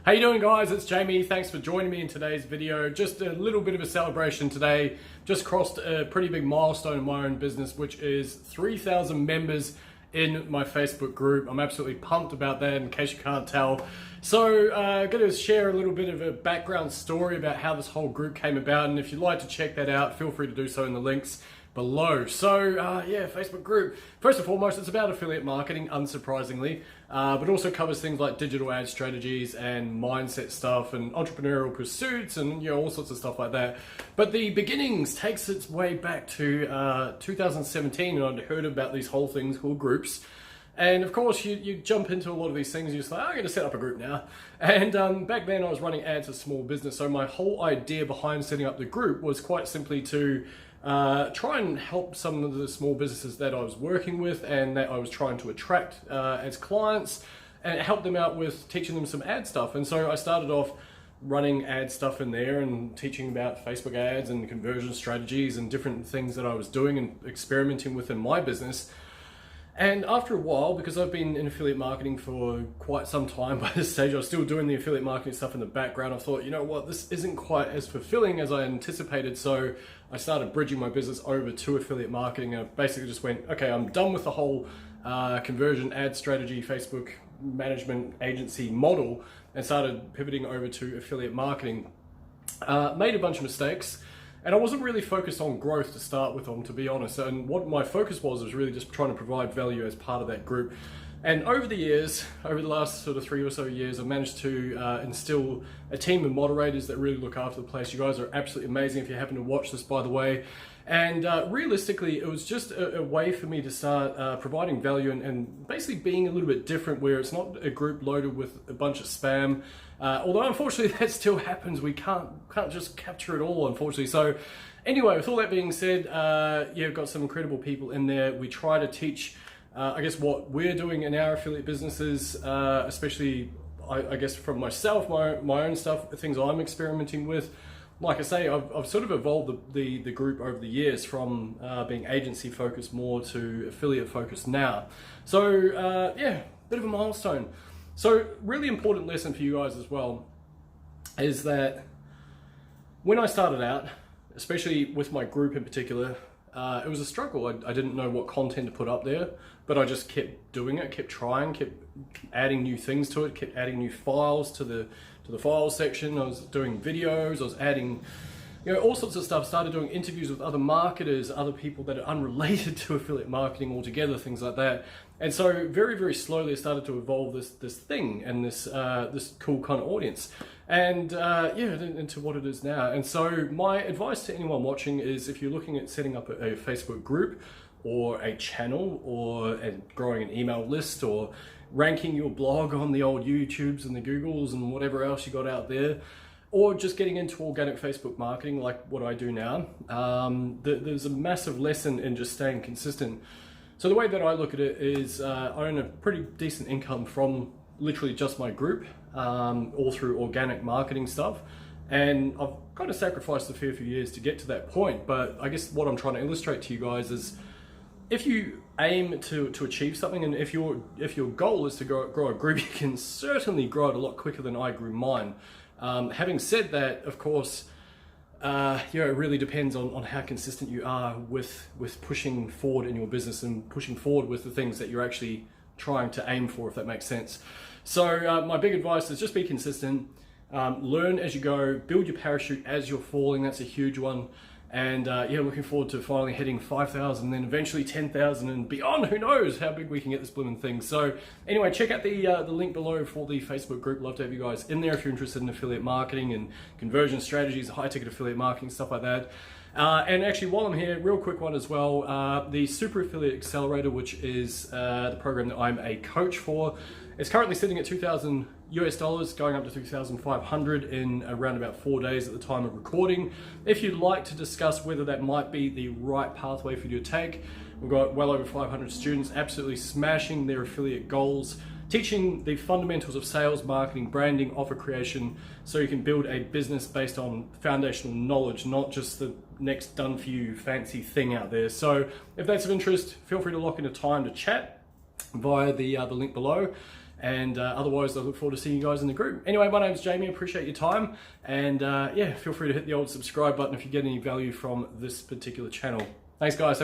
How you doing, guys? It's Jamie. Thanks for joining me in today's video. Just a little bit of a celebration today. Just crossed a pretty big milestone in my own business, which is 3,000 members in my Facebook group. I'm absolutely pumped about that, in case you can't tell. So I'm going to share a little bit of a background story about how this whole group came about, and if you'd like to check that out, feel free to do so in the links below. So yeah, Facebook group. First and foremost, it's about affiliate marketing, unsurprisingly, but also covers things like digital ad strategies and mindset stuff and entrepreneurial pursuits and all sorts of stuff like that. But the beginnings takes its way back to 2017, and I'd heard about these whole things called groups. And of course, you jump into a lot of these things and you're just like, I'm going to set up a group now. And back then I was running ads for small business. So my whole idea behind setting up the group was quite simply to try and help some of the small businesses that I was working with and that I was trying to attract as clients, and help them out with teaching them some ad stuff. And so I started off running ad stuff in there and teaching about Facebook ads and conversion strategies and different things that I was doing and experimenting with in my business. And after a while, because I've been in affiliate marketing for quite some time by this stage, I was still doing the affiliate marketing stuff in the background. I thought, you know what, this isn't quite as fulfilling as I anticipated. So I started bridging my business over to affiliate marketing. And I basically just went, okay, I'm done with the whole conversion ad strategy, Facebook management agency model, and started pivoting over to affiliate marketing. Made a bunch of mistakes. And I wasn't really focused on growth to start with, to be honest. And what my focus was really just trying to provide value as part of that group. And over the years, over the last sort of 3 or so years, I've managed to instill a team of moderators that really look after the place. You guys are absolutely amazing if you happen to watch this, by the way. And realistically, it was just a way for me to start providing value and basically being a little bit different, where it's not a group loaded with a bunch of spam. Although unfortunately that still happens. We can't just capture it all, unfortunately. So anyway, with all that being said, yeah, I've got some incredible people in there. We try to teach, I guess, what we're doing in our affiliate businesses, especially, I guess, from myself, my own stuff, the things I'm experimenting with. Like I say, I've sort of evolved the group over the years from being agency focused more to affiliate focused now. So yeah, bit of a milestone. So really important lesson for you guys as well is that when I started out, especially with my group in particular, it was a struggle. I didn't know what content to put up there, but I just kept doing it, kept trying, kept adding new things to it, kept adding new files to the files section. I was doing videos, I was adding all sorts of stuff, started doing interviews with other marketers, other people that are unrelated to affiliate marketing altogether, things like that. And so very, very slowly I started to evolve this thing and this cool kind of audience. And yeah, into what it is now. And so my advice to anyone watching is, if you're looking at setting up a Facebook group or a channel or growing an email list or ranking your blog on the old YouTubes and the Googles and whatever else you got out there, or just getting into organic Facebook marketing like what I do now, there's a massive lesson in just staying consistent. So the way that I look at it is I earn a pretty decent income from literally just my group, all through organic marketing stuff. And I've kind of sacrificed a fair few years to get to that point. But I guess what I'm trying to illustrate to you guys is, if you aim to achieve something, and if your goal is to grow a group, you can certainly grow it a lot quicker than I grew mine. Having said that, of course, it really depends on how consistent you are with pushing forward in your business and pushing forward with the things that you're actually trying to aim for, if that makes sense. So my big advice is just be consistent, learn as you go, build your parachute as you're falling. That's a huge one. And yeah, looking forward to finally hitting 5,000, then eventually 10,000 and beyond. Who knows how big we can get this blooming thing. So anyway, check out the link below for the Facebook group. Love to have you guys in there if you're interested in affiliate marketing and conversion strategies, high ticket affiliate marketing, stuff like that. And actually, while I'm here, real quick one as well, the Super Affiliate Accelerator, which is the program that I'm a coach for, is currently sitting at $2,000 US, going up to 2,500 in around about 4 days at the time of recording. If you'd like to discuss whether that might be the right pathway for you to take, we've got well over 500 students absolutely smashing their affiliate goals, teaching the fundamentals of sales, marketing, branding, offer creation, so you can build a business based on foundational knowledge, not just the next done for you fancy thing out there. So if that's of interest, feel free to lock in a time to chat via the link below. And otherwise, I look forward to seeing you guys in the group. Anyway, my name's Jamie. Appreciate your time. And yeah, feel free to hit the old subscribe button if you get any value from this particular channel. Thanks, guys.